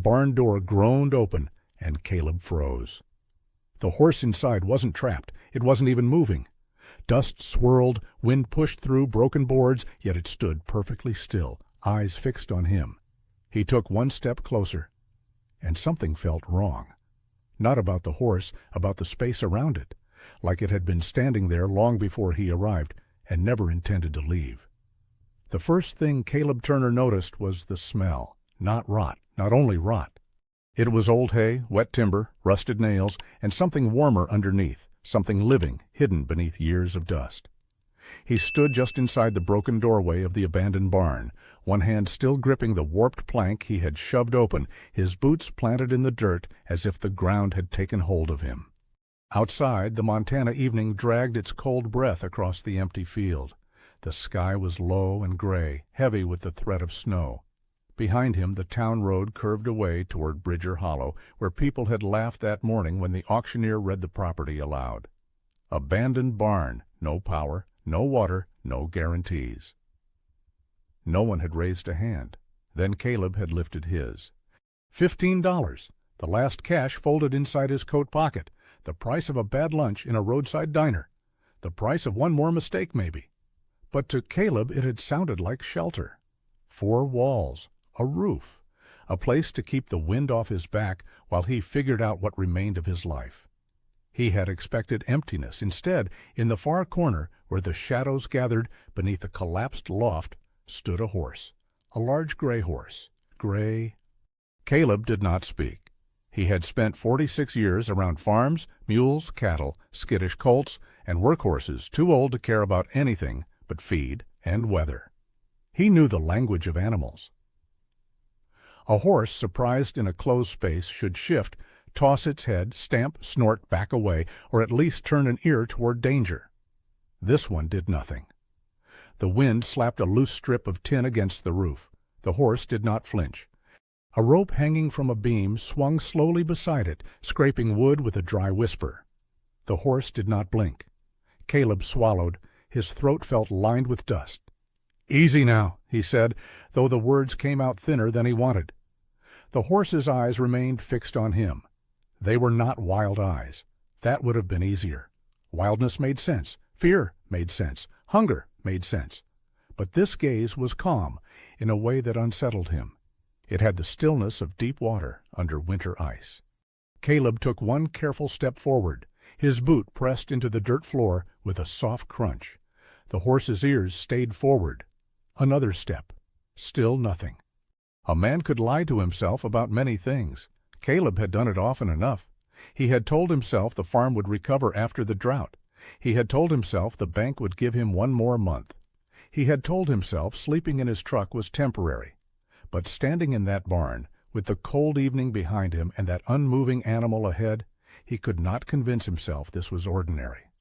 Barn door groaned open, and Caleb froze. The horse inside wasn't trapped. It wasn't even moving. Dust swirled, wind pushed through broken boards, yet it stood perfectly still, eyes fixed on him. He took one step closer, and something felt wrong. Not about the horse, about the space around it, like it had been standing there long before he arrived and never intended to leave. The first thing Caleb Turner noticed was the smell. Not rot, not only rot. It was old hay, wet timber, rusted nails, and something warmer underneath, something living, hidden beneath years of dust. He stood just inside the broken doorway of the abandoned barn, one hand still gripping the warped plank he had shoved open, his boots planted in the dirt as if the ground had taken hold of him. Outside, the Montana evening dragged its cold breath across the empty field. The sky was low and gray, heavy with the threat of snow. Behind him, the town road curved away toward Bridger Hollow, where people had laughed that morning when the auctioneer read the property aloud. Abandoned barn, no power, no water, no guarantees. No one had raised a hand. Then Caleb had lifted his. $15, the last cash folded inside his coat pocket, the price of a bad lunch in a roadside diner, the price of one more mistake maybe. But to Caleb it had sounded like shelter. 4 walls, a roof, a place to keep the wind off his back while he figured out what remained of his life. He had expected emptiness. Instead, in the far corner, where the shadows gathered beneath a collapsed loft, stood a horse, a large gray horse. Gray. Caleb did not speak. He had spent 46 years around farms, mules, cattle, skittish colts, and workhorses too old to care about anything but feed and weather. He knew the language of animals. A horse surprised in a closed space should shift, toss its head, stamp, snort, back away, or at least turn an ear toward danger. This one did nothing. The wind slapped a loose strip of tin against the roof. The horse did not flinch. A rope hanging from a beam swung slowly beside it, scraping wood with a dry whisper. The horse did not blink. Caleb swallowed. His throat felt lined with dust. "Easy now," he said, though the words came out thinner than he wanted. The horse's eyes remained fixed on him. They were not wild eyes. That would have been easier. Wildness made sense. Fear made sense. Hunger made sense. But this gaze was calm in a way that unsettled him. It had the stillness of deep water under winter ice. Caleb took one careful step forward. His boot pressed into the dirt floor with a soft crunch. The horse's ears stayed forward. Another step. Still nothing. A man could lie to himself about many things. Caleb had done it often enough. He had told himself the farm would recover after the drought. He had told himself the bank would give him one more month. He had told himself sleeping in his truck was temporary. But standing in that barn, with the cold evening behind him and that unmoving animal ahead, he could not convince himself this was ordinary.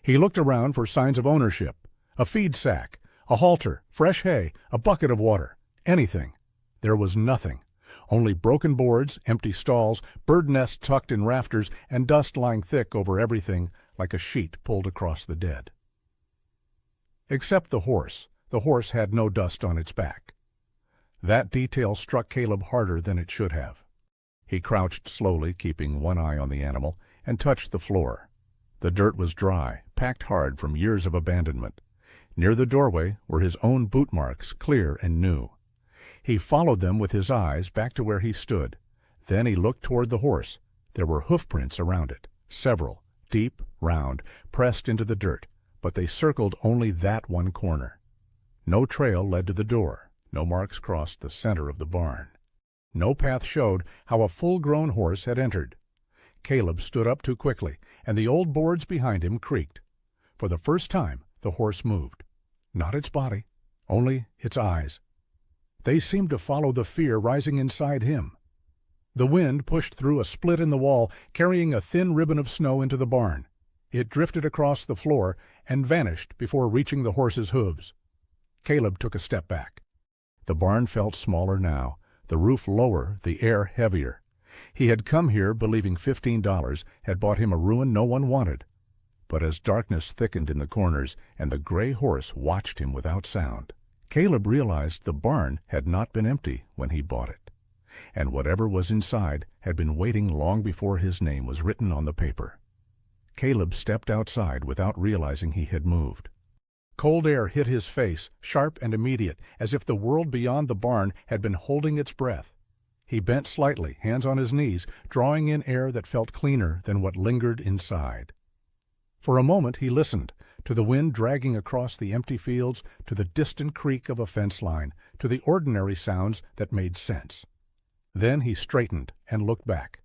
He looked around for signs of ownership. A feed sack, a halter, fresh hay, a bucket of water, anything. There was nothing. Only broken boards, empty stalls, bird nests tucked in rafters, and dust lying thick over everything like a sheet pulled across the dead. Except the horse. The horse had no dust on its back. That detail struck Caleb harder than it should have. He crouched slowly, keeping one eye on the animal, and touched the floor. The dirt was dry, packed hard from years of abandonment. Near the doorway were his own boot marks, clear and new. He followed them with his eyes back to where he stood. Then he looked toward the horse. There were hoofprints around it, several, deep, round, pressed into the dirt, but they circled only that one corner. No trail led to the door. No marks crossed the center of the barn. No path showed how a full-grown horse had entered. Caleb stood up too quickly, and the old boards behind him creaked. For the first time, the horse moved. Not its body, only its eyes. They seemed to follow the fear rising inside him. The wind pushed through a split in the wall, carrying a thin ribbon of snow into the barn. It drifted across the floor and vanished before reaching the horse's hooves. Caleb took a step back. The barn felt smaller now, the roof lower, the air heavier. He had come here believing $15 had bought him a ruin no one wanted. But as darkness thickened in the corners and the gray horse watched him without sound, Caleb realized the barn had not been empty when he bought it. and whatever was inside had been waiting long before his name was written on the paper. Caleb stepped outside without realizing he had moved. Cold air hit his face, sharp and immediate, as if the world beyond the barn had been holding its breath. He bent slightly, hands on his knees, drawing in air that felt cleaner than what lingered inside. For a moment he listened, to the wind dragging across the empty fields, to the distant creak of a fence line, to the ordinary sounds that made sense. Then he straightened and looked back.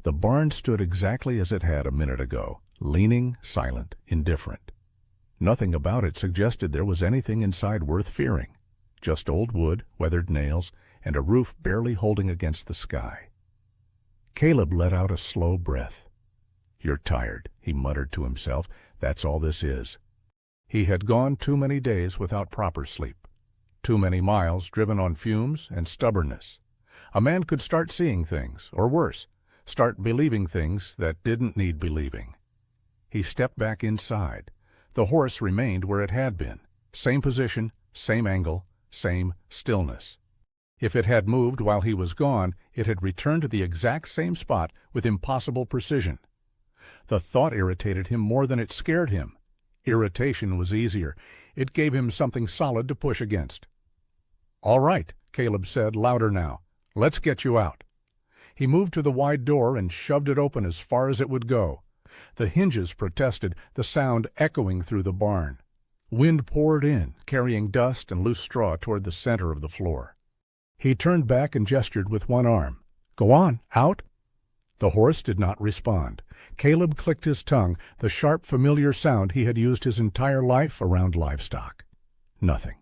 The barn stood exactly as it had a minute ago, leaning, silent, indifferent. Nothing about it suggested there was anything inside worth fearing. Just old wood, weathered nails, and a roof barely holding against the sky. Caleb let out a slow breath. "You're tired," he muttered to himself. "That's all this is." He had gone too many days without proper sleep. Too many miles driven on fumes and stubbornness. A man could start seeing things, or worse, start believing things that didn't need believing. He stepped back inside. The horse remained where it had been. Same position, same angle, same stillness. If it had moved while he was gone, it had returned to the exact same spot with impossible precision. The thought irritated him more than it scared him. Irritation was easier. It gave him something solid to push against. "All right," Caleb said, louder now. "Let's get you out." He moved to the wide door and shoved it open as far as it would go. The hinges protested, the sound echoing through the barn. Wind poured in, carrying dust and loose straw toward the center of the floor. He turned back and gestured with one arm. "Go on, out." The horse did not respond. Caleb clicked his tongue, the sharp, familiar sound he had used his entire life around livestock. Nothing.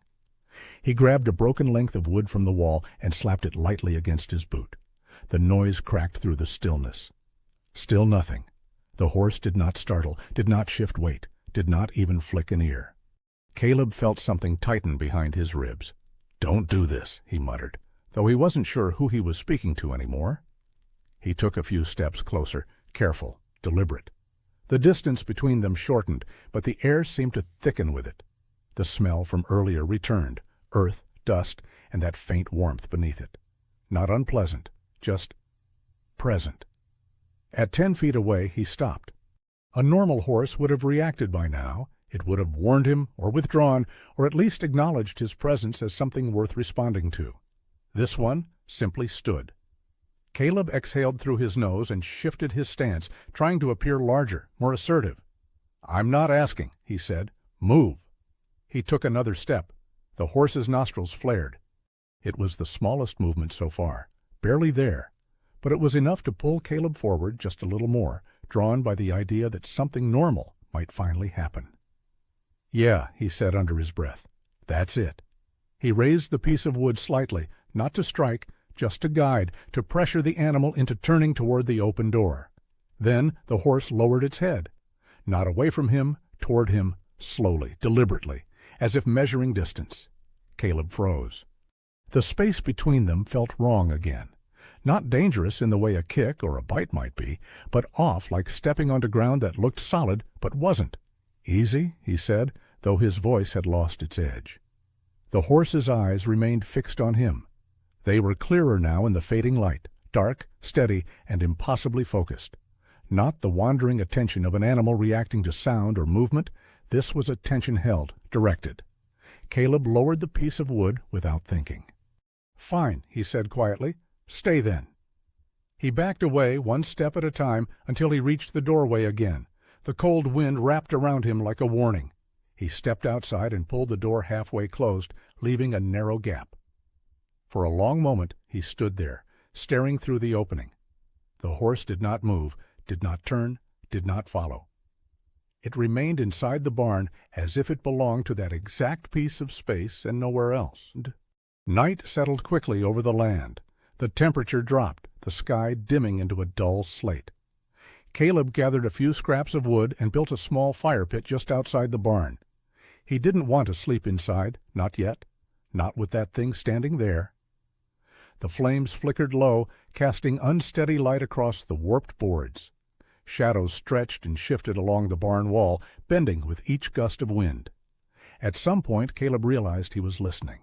He grabbed a broken length of wood from the wall and slapped it lightly against his boot. The noise cracked through the stillness. Still nothing. The horse did not startle, did not shift weight, did not even flick an ear. Caleb felt something tighten behind his ribs. "Don't do this," he muttered, though he wasn't sure who he was speaking to anymore. He took a few steps closer, careful, deliberate. The distance between them shortened, but the air seemed to thicken with it. The smell from earlier returned, earth, dust, and that faint warmth beneath it. Not unpleasant, just present. At 10 feet away, he stopped. A normal horse would have reacted by now. It would have warned him, or withdrawn, or at least acknowledged his presence as something worth responding to. This one simply stood. Caleb exhaled through his nose and shifted his stance, trying to appear larger, more assertive. "I'm not asking," he said. "Move." He took another step. The horse's nostrils flared. It was the smallest movement so far, barely there, but it was enough to pull Caleb forward just a little more, drawn by the idea that something normal might finally happen. "Yeah," he said under his breath. "That's it." He raised the piece of wood slightly, not to strike, just to guide, to pressure the animal into turning toward the open door. Then the horse lowered its head. Not away from him, toward him, slowly, deliberately, as if measuring distance. Caleb froze. The space between them felt wrong again. Not dangerous in the way a kick or a bite might be, but off like stepping onto ground that looked solid but wasn't. "Easy," he said, though his voice had lost its edge. The horse's eyes remained fixed on him. They were clearer now in the fading light, dark, steady, and impossibly focused. Not the wandering attention of an animal reacting to sound or movement. This was attention held, directed. Caleb lowered the piece of wood without thinking. "Fine," he said quietly. "Stay then." He backed away one step at a time until he reached the doorway again. The cold wind wrapped around him like a warning. He stepped outside and pulled the door halfway closed, leaving a narrow gap. For a long moment he stood there, staring through the opening. The horse did not move, did not turn, did not follow. It remained inside the barn as if it belonged to that exact piece of space and nowhere else. Night settled quickly over the land. The temperature dropped, the sky dimming into a dull slate. Caleb gathered a few scraps of wood and built a small fire pit just outside the barn. He didn't want to sleep inside, not yet, not with that thing standing there. The flames flickered low, casting unsteady light across the warped boards. Shadows stretched and shifted along the barn wall, bending with each gust of wind. At some point Caleb realized he was listening.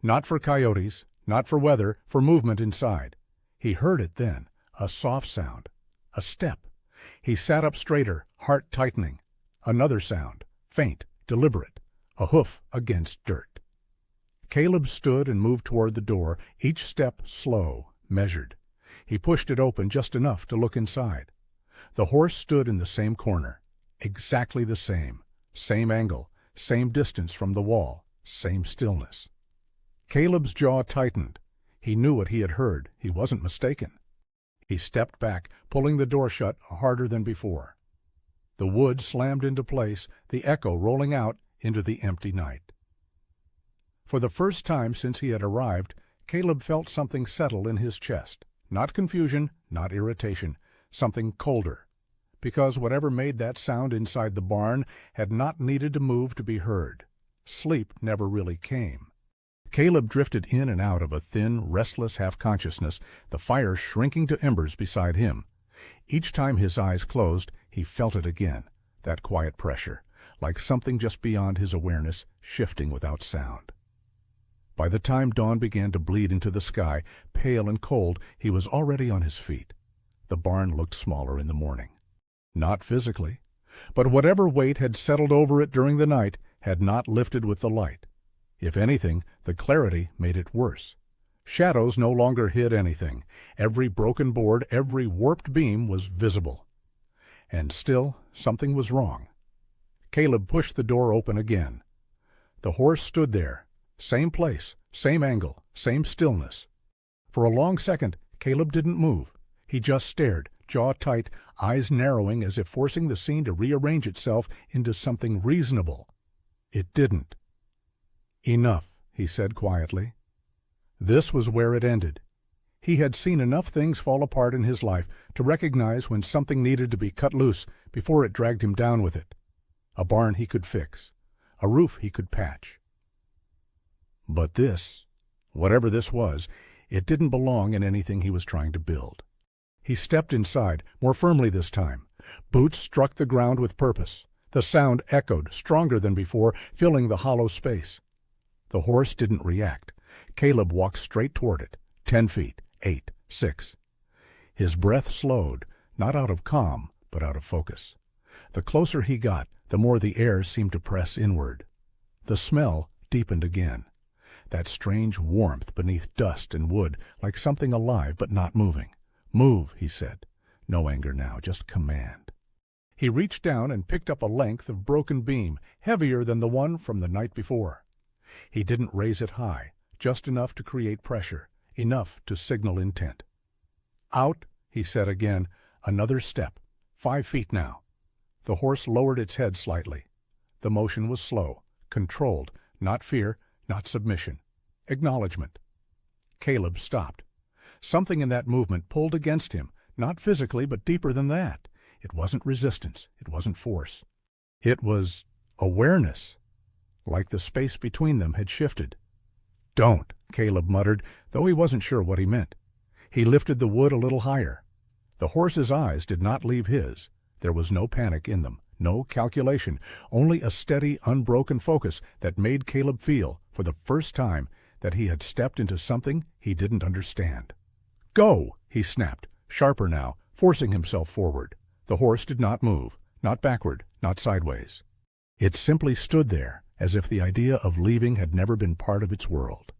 Not for coyotes, not for weather, for movement inside. He heard it then, a soft sound, a step. He sat up straighter, heart tightening. Another sound, faint, deliberate, a hoof against dirt. Caleb stood and moved toward the door, each step slow, measured. He pushed it open just enough to look inside. The horse stood in the same corner, exactly the same angle, same distance from the wall, same stillness. Caleb's jaw tightened. He knew what he had heard. He wasn't mistaken. He stepped back, pulling the door shut harder than before. The wood slammed into place, the echo rolling out into the empty night. For the first time since he had arrived, Caleb felt something settle in his chest. Not confusion, not irritation, something colder. Because whatever made that sound inside the barn had not needed to move to be heard. Sleep never really came. Caleb drifted in and out of a thin, restless half-consciousness, the fire shrinking to embers beside him. Each time his eyes closed, he felt it again, that quiet pressure, like something just beyond his awareness, shifting without sound. By the time dawn began to bleed into the sky, pale and cold, he was already on his feet. The barn looked smaller in the morning. Not physically, but whatever weight had settled over it during the night had not lifted with the light. If anything, the clarity made it worse. Shadows no longer hid anything. Every broken board, every warped beam was visible. And still, something was wrong. Caleb pushed the door open again. The horse stood there. Same place, same angle, same stillness. For a long second, Caleb didn't move. He just stared, jaw tight, eyes narrowing as if forcing the scene to rearrange itself into something reasonable. It didn't. "Enough," he said quietly. This was where it ended. He had seen enough things fall apart in his life to recognize when something needed to be cut loose before it dragged him down with it. A barn he could fix. A roof he could patch. But this, whatever this was, it didn't belong in anything he was trying to build. He stepped inside, more firmly this time. Boots struck the ground with purpose. The sound echoed, stronger than before, filling the hollow space. The horse didn't react. Caleb walked straight toward it. 10 feet, 8, 6. His breath slowed, not out of calm, but out of focus. The closer he got, the more the air seemed to press inward. The smell deepened again. That strange warmth beneath dust and wood, like something alive but not moving. "Move," he said. No anger now, just command. He reached down and picked up a length of broken beam, heavier than the one from the night before. He didn't raise it high, just enough to create pressure, enough to signal intent. "Out," he said again. Another step. 5 feet now. The horse lowered its head slightly. The motion was slow, controlled, not fear, not submission. Acknowledgement. Caleb stopped. Something in that movement pulled against him, not physically, but deeper than that. It wasn't resistance. It wasn't force. It was awareness. Like the space between them had shifted. "Don't," Caleb muttered, though he wasn't sure what he meant. He lifted the wood a little higher. The horse's eyes did not leave his. There was no panic in them, no calculation, only a steady, unbroken focus that made Caleb feel, for the first time, that he had stepped into something he didn't understand. "Go!" he snapped, sharper now, forcing himself forward. The horse did not move, not backward, not sideways. It simply stood there, as if the idea of leaving had never been part of its world.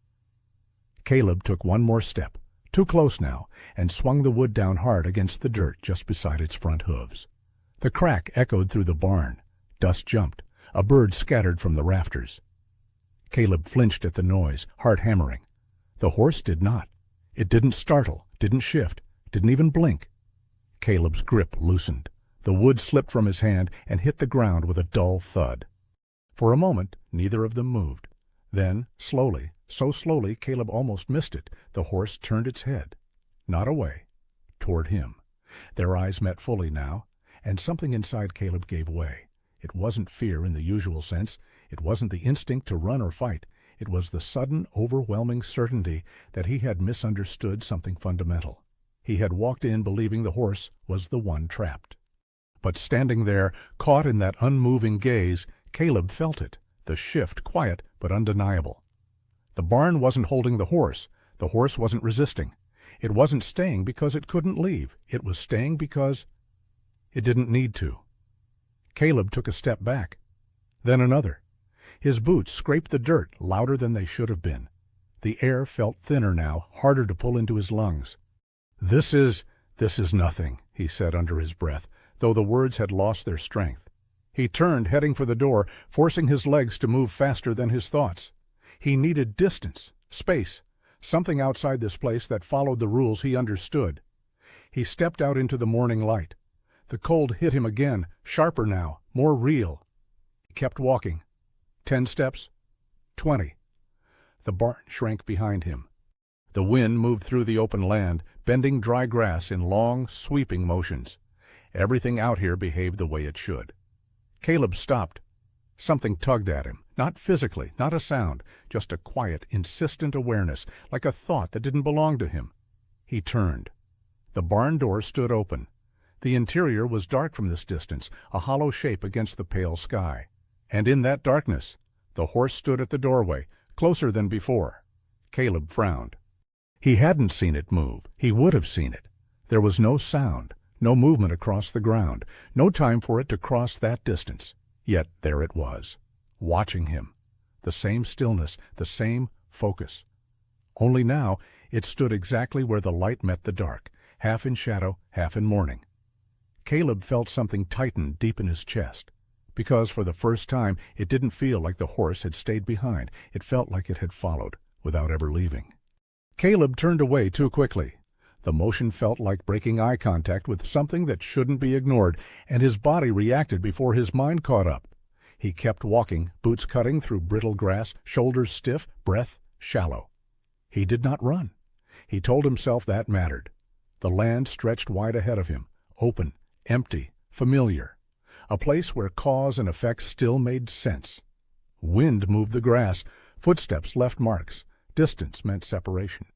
Caleb took one more step, too close now, and swung the wood down hard against the dirt just beside its front hooves. The crack echoed through the barn. Dust jumped. A bird scattered from the rafters. Caleb flinched at the noise, heart hammering. The horse did not. It didn't startle, didn't shift, didn't even blink. Caleb's grip loosened. The wood slipped from his hand and hit the ground with a dull thud. For a moment, neither of them moved. Then, slowly, so slowly Caleb almost missed it, the horse turned its head. Not away. Toward him. Their eyes met fully now, and something inside Caleb gave way. It wasn't fear in the usual sense. It wasn't the instinct to run or fight. It was the sudden, overwhelming certainty that he had misunderstood something fundamental. He had walked in believing the horse was the one trapped. But standing there, caught in that unmoving gaze, Caleb felt it, the shift quiet but undeniable. The barn wasn't holding the horse. The horse wasn't resisting. It wasn't staying because it couldn't leave. It was staying because it didn't need to. Caleb took a step back, then another. His boots scraped the dirt louder than they should have been. The air felt thinner now, harder to pull into his lungs. This is nothing," he said under his breath, though the words had lost their strength. He turned, heading for the door, forcing his legs to move faster than his thoughts. He needed distance, space, something outside this place that followed the rules he understood. He stepped out into the morning light. The cold hit him again, sharper now, more real. He kept walking. 10 steps. 20. The barn shrank behind him. The wind moved through the open land, bending dry grass in long, sweeping motions. Everything out here behaved the way it should. Caleb stopped. Something tugged at him, not physically, not a sound, just a quiet, insistent awareness, like a thought that didn't belong to him. He turned. The barn door stood open. The interior was dark from this distance, a hollow shape against the pale sky. And in that darkness, the horse stood at the doorway, closer than before. Caleb frowned. He hadn't seen it move. He would have seen it. There was no sound, no movement across the ground, no time for it to cross that distance. Yet there it was, watching him. The same stillness, the same focus. Only now it stood exactly where the light met the dark, half in shadow, half in morning. Caleb felt something tighten deep in his chest, because for the first time it didn't feel like the horse had stayed behind. It felt like it had followed, without ever leaving. Caleb turned away too quickly. The motion felt like breaking eye contact with something that shouldn't be ignored, and his body reacted before his mind caught up. He kept walking, boots cutting through brittle grass, shoulders stiff, breath shallow. He did not run. He told himself that mattered. The land stretched wide ahead of him, open, empty, familiar. A place where cause and effect still made sense. Wind moved the grass. Footsteps left marks. Distance meant separation.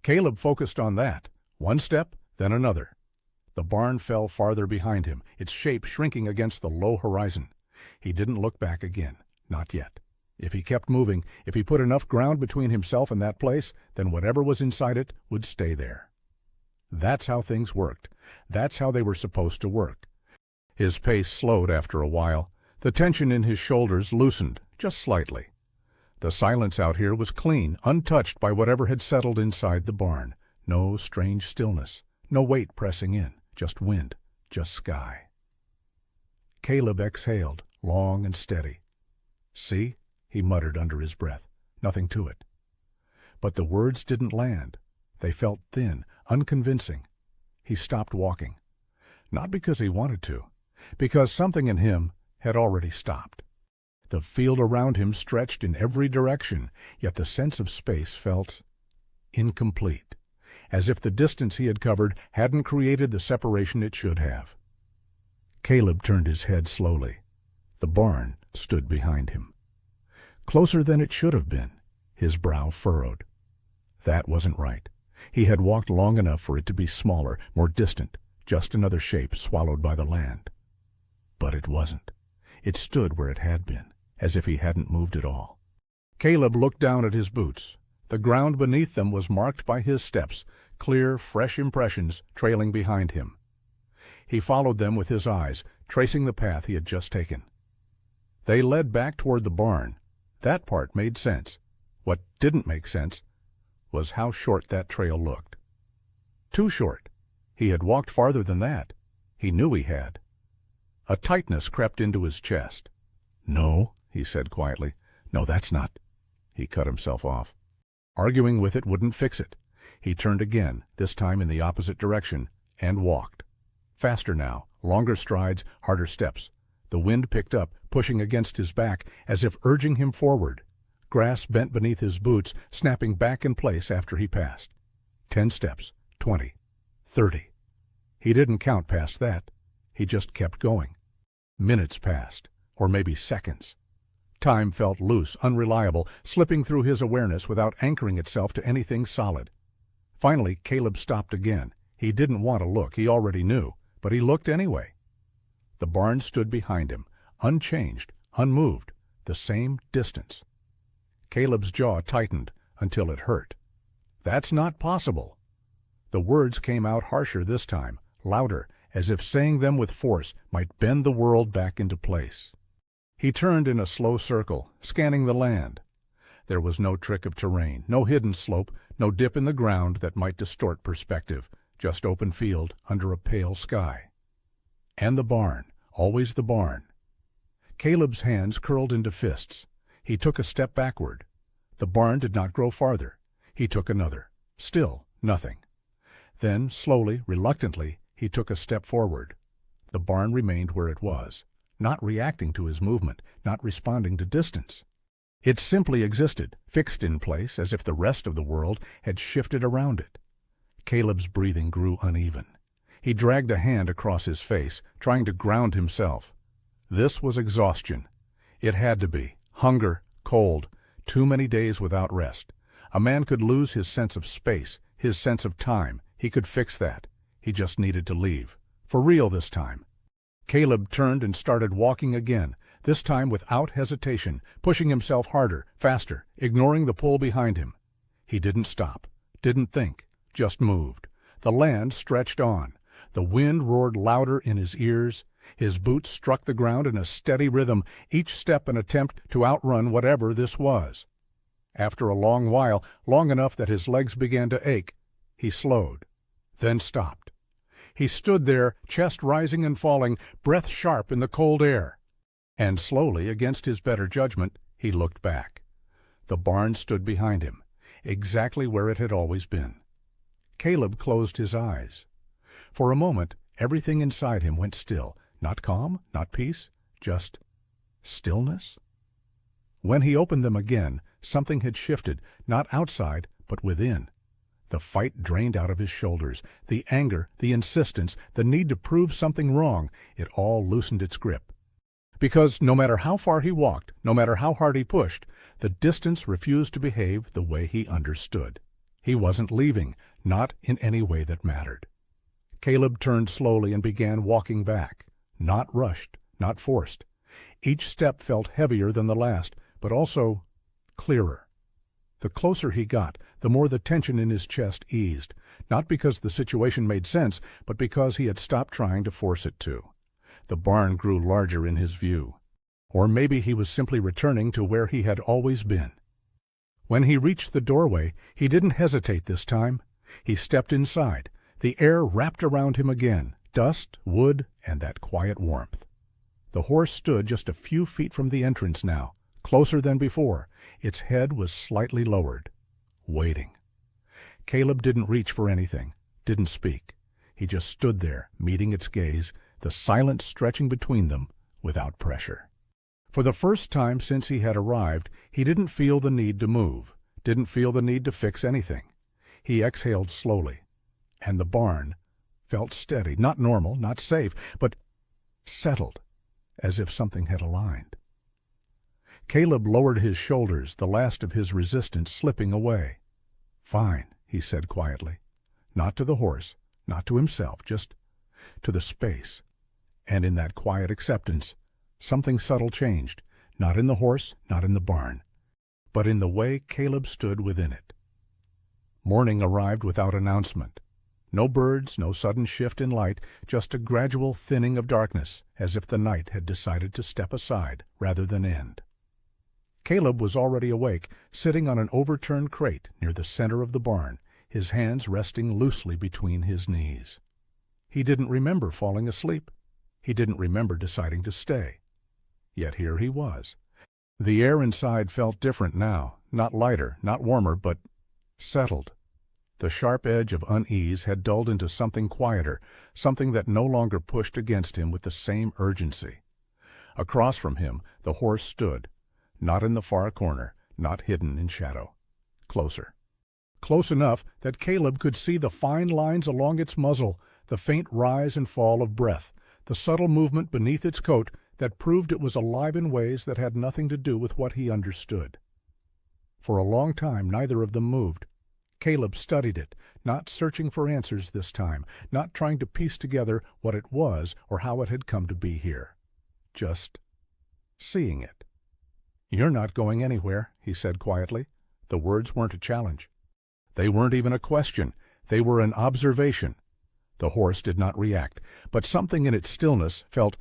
Caleb focused on that. One step, then another. The barn fell farther behind him, its shape shrinking against the low horizon. He didn't look back again. Not yet. If he kept moving, if he put enough ground between himself and that place, then whatever was inside it would stay there. That's how things worked. That's how they were supposed to work. His pace slowed after a while. The tension in his shoulders loosened, just slightly. The silence out here was clean, untouched by whatever had settled inside the barn. No strange stillness, no weight pressing in, just wind, just sky. Caleb exhaled, long and steady. "See?" he muttered under his breath. Nothing to it. But the words didn't land. They felt thin, unconvincing. He stopped walking. Not because he wanted to, because something in him had already stopped. The field around him stretched in every direction, yet the sense of space felt incomplete, as if the distance he had covered hadn't created the separation it should have. Caleb turned his head slowly. The barn stood behind him. Closer than it should have been, his brow furrowed. That wasn't right. He had walked long enough for it to be smaller, more distant, just another shape swallowed by the land. But it wasn't. It stood where it had been, as if he hadn't moved at all. Caleb looked down at his boots. The ground beneath them was marked by his steps, clear, fresh impressions trailing behind him. He followed them with his eyes, tracing the path he had just taken. They led back toward the barn. That part made sense. What didn't make sense was how short that trail looked. Too short. He had walked farther than that. He knew he had. A tightness crept into his chest. "No," he said quietly. "No, that's not." He cut himself off. Arguing with it wouldn't fix it. He turned again, this time in the opposite direction, and walked. Faster now, longer strides, harder steps. The wind picked up, pushing against his back, as if urging him forward. Grass bent beneath his boots, snapping back in place after he passed. 10 steps, 20, 30. He didn't count past that. He just kept going. Minutes passed, or maybe seconds. Time felt loose, unreliable, slipping through his awareness without anchoring itself to anything solid. Finally, Caleb stopped again. He didn't want to look, he already knew, but he looked anyway. The barn stood behind him, unchanged, unmoved, the same distance. Caleb's jaw tightened until it hurt. That's not possible." The words came out harsher this time, louder, as if saying them with force might bend the world back into place. He turned in a slow circle, scanning the land. There was no trick of terrain, no hidden slope, no dip in the ground that might distort perspective, just open field under a pale sky. And the barn, always the barn. Caleb's hands curled into fists. He took a step backward. The barn did not grow farther. He took another. Still nothing. Then, slowly, reluctantly, he took a step forward. The barn remained where it was, not reacting to his movement, not responding to distance. It simply existed, fixed in place, as if the rest of the world had shifted around it. Caleb's breathing grew uneven. He dragged a hand across his face, trying to ground himself. This was exhaustion. It had to be. Hunger, cold, too many days without rest. A man could lose his sense of space, his sense of time. He could fix that. He just needed to leave. For real this time. Caleb turned and started walking again, this time without hesitation, pushing himself harder, faster, ignoring the pull behind him. He didn't stop, didn't think, just moved. The land stretched on. The wind roared louder in his ears. His boots struck the ground in a steady rhythm, each step an attempt to outrun whatever this was. After a long while, long enough that his legs began to ache, he slowed, then stopped. He stood there, chest rising and falling, breath sharp in the cold air. And slowly, against his better judgment, he looked back. The barn stood behind him, exactly where it had always been. Caleb closed his eyes. For a moment, everything inside him went still, not calm, not peace, just stillness. When he opened them again, something had shifted, not outside, but within. The fight drained out of his shoulders, the anger, the insistence, the need to prove something wrong, it all loosened its grip. Because no matter how far he walked, no matter how hard he pushed, the distance refused to behave the way he understood. He wasn't leaving, not in any way that mattered. Caleb turned slowly and began walking back, not rushed, not forced. Each step felt heavier than the last, but also clearer. The closer he got, the more the tension in his chest eased, not because the situation made sense, but because he had stopped trying to force it to. The barn grew larger in his view. Or maybe he was simply returning to where he had always been. When he reached the doorway, he didn't hesitate this time. He stepped inside. The air wrapped around him again, dust, wood, and that quiet warmth. The horse stood just a few feet from the entrance now, closer than before. Its head was slightly lowered, waiting. Caleb didn't reach for anything, didn't speak. He just stood there, meeting its gaze, the silence stretching between them without pressure. For the first time since he had arrived, he didn't feel the need to move, didn't feel the need to fix anything. He exhaled slowly, and the barn felt steady, not normal, not safe, but settled, as if something had aligned. Caleb lowered his shoulders, the last of his resistance slipping away. "Fine," he said quietly. Not to the horse, not to himself, just to the space. And in that quiet acceptance, something subtle changed, not in the horse, not in the barn, but in the way Caleb stood within it. Morning arrived without announcement. No birds, no sudden shift in light, just a gradual thinning of darkness, as if the night had decided to step aside rather than end. Caleb was already awake, sitting on an overturned crate near the center of the barn, his hands resting loosely between his knees. He didn't remember falling asleep. He didn't remember deciding to stay. Yet here he was. The air inside felt different now, not lighter, not warmer, but settled. The sharp edge of unease had dulled into something quieter, something that no longer pushed against him with the same urgency. Across from him, the horse stood, not in the far corner, not hidden in shadow. Closer. Close enough that Caleb could see the fine lines along its muzzle, the faint rise and fall of breath, the subtle movement beneath its coat that proved it was alive in ways that had nothing to do with what he understood. For a long time neither of them moved. Caleb studied it, not searching for answers this time, not trying to piece together what it was or how it had come to be here. Just seeing it. "You're not going anywhere," he said quietly. The words weren't a challenge. They weren't even a question. They were an observation. The horse did not react, but something in its stillness felt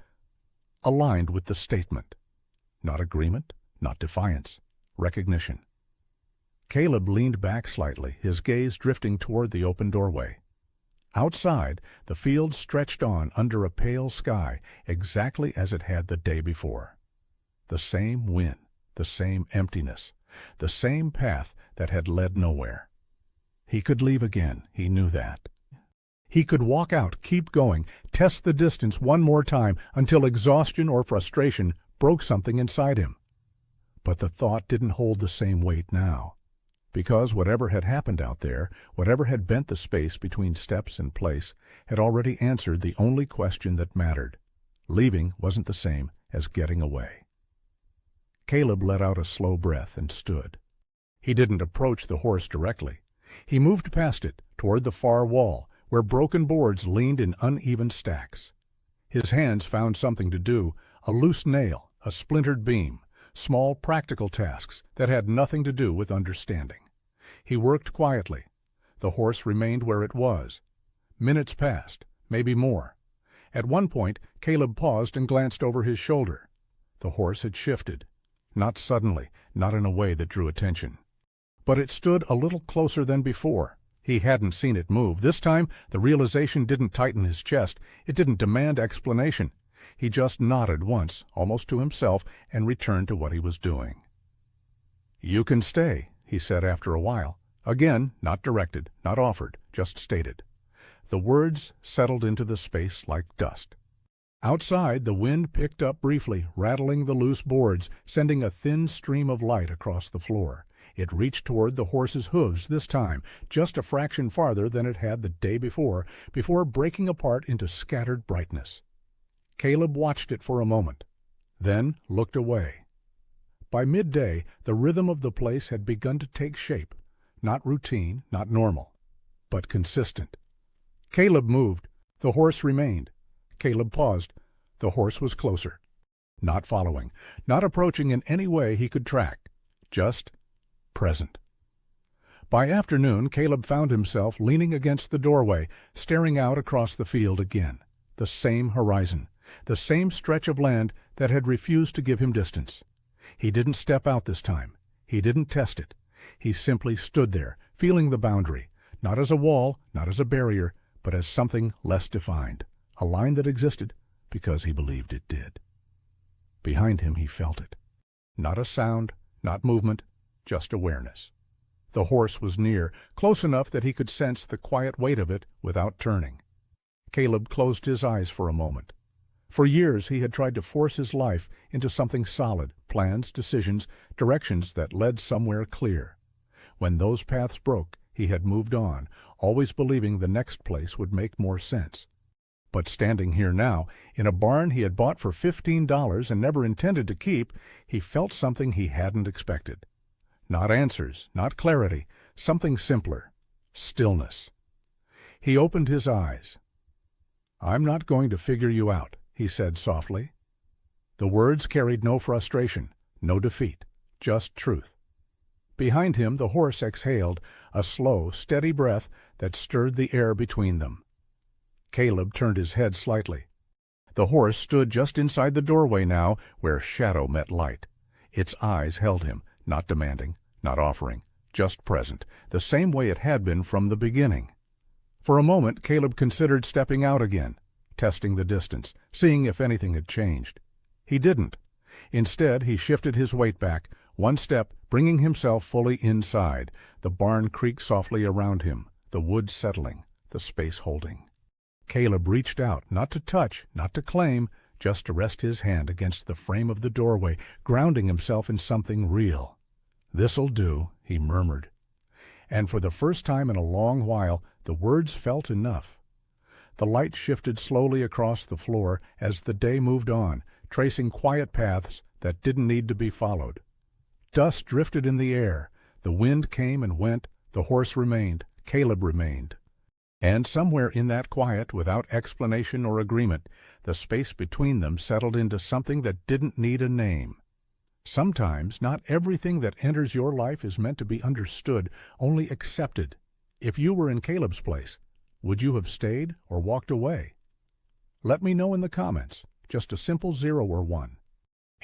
aligned with the statement. Not agreement, not defiance, recognition. Caleb leaned back slightly, his gaze drifting toward the open doorway. Outside, the field stretched on under a pale sky, exactly as it had the day before. The same wind, the same emptiness, the same path that had led nowhere. He could leave again, he knew that. He could walk out, keep going, test the distance one more time until exhaustion or frustration broke something inside him. But the thought didn't hold the same weight now. Because whatever had happened out there, whatever had bent the space between steps and place, had already answered the only question that mattered. Leaving wasn't the same as getting away. Caleb let out a slow breath and stood. He didn't approach the horse directly. He moved past it, toward the far wall, where broken boards leaned in uneven stacks. His hands found something to do, a loose nail, a splintered beam, small practical tasks that had nothing to do with understanding. He worked quietly. The horse remained where it was. Minutes passed, maybe more. At one point, Caleb paused and glanced over his shoulder. The horse had shifted. Not suddenly, not in a way that drew attention. But it stood a little closer than before. He hadn't seen it move. This time, the realization didn't tighten his chest. It didn't demand explanation. He just nodded once, almost to himself, and returned to what he was doing. "You can stay," he said after a while. Again, not directed, not offered, just stated. The words settled into the space like dust. Outside, the wind picked up briefly, rattling the loose boards, sending a thin stream of light across the floor. It reached toward the horse's hooves this time, just a fraction farther than it had the day before breaking apart into scattered brightness. Caleb watched it for a moment, then looked away. By midday, the rhythm of the place had begun to take shape, not routine, not normal, but consistent. Caleb moved. The horse remained. Caleb paused. The horse was closer. Not following, not approaching in any way he could track, just present. By afternoon, Caleb found himself leaning against the doorway, staring out across the field again. The same horizon, the same stretch of land that had refused to give him distance. He didn't step out this time. He didn't test it. He simply stood there, feeling the boundary, not as a wall, not as a barrier, but as something less defined, a line that existed because he believed it did. Behind him he felt it. Not a sound, not movement, just awareness. The horse was near, close enough that he could sense the quiet weight of it without turning. Caleb closed his eyes for a moment. For years he had tried to force his life into something solid, plans, decisions, directions that led somewhere clear. When those paths broke, he had moved on, always believing the next place would make more sense. But standing here now, in a barn he had bought for $15 and never intended to keep, he felt something he hadn't expected. Not answers, not clarity, something simpler. Stillness. He opened his eyes. "I'm not going to figure you out," he said softly. The words carried no frustration, no defeat, just truth. Behind him the horse exhaled, a slow, steady breath that stirred the air between them. Caleb turned his head slightly. The horse stood just inside the doorway now, where shadow met light. Its eyes held him, not demanding, not offering, just present, the same way it had been from the beginning. For a moment Caleb considered stepping out again, testing the distance, seeing if anything had changed. He didn't. Instead, he shifted his weight back, one step, bringing himself fully inside. The barn creaked softly around him, the wood settling, the space holding. Caleb reached out, not to touch, not to claim, just to rest his hand against the frame of the doorway, grounding himself in something real. "This'll do," he murmured. And for the first time in a long while, the words felt enough. The light shifted slowly across the floor as the day moved on, tracing quiet paths that didn't need to be followed. Dust drifted in the air. The wind came and went. The horse remained. Caleb remained. And somewhere in that quiet, without explanation or agreement, the space between them settled into something that didn't need a name. Sometimes not everything that enters your life is meant to be understood, only accepted. If you were in Caleb's place, would you have stayed or walked away? Let me know in the comments, just a simple 0 or 1.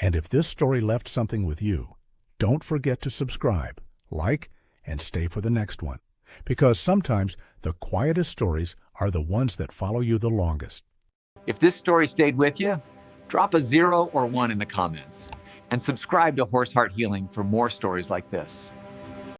And if this story left something with you, don't forget to subscribe, like, and stay for the next one. Because sometimes the quietest stories are the ones that follow you the longest. If this story stayed with you, drop a 0 or 1 in the comments. And subscribe to Horse Heart Healing for more stories like this.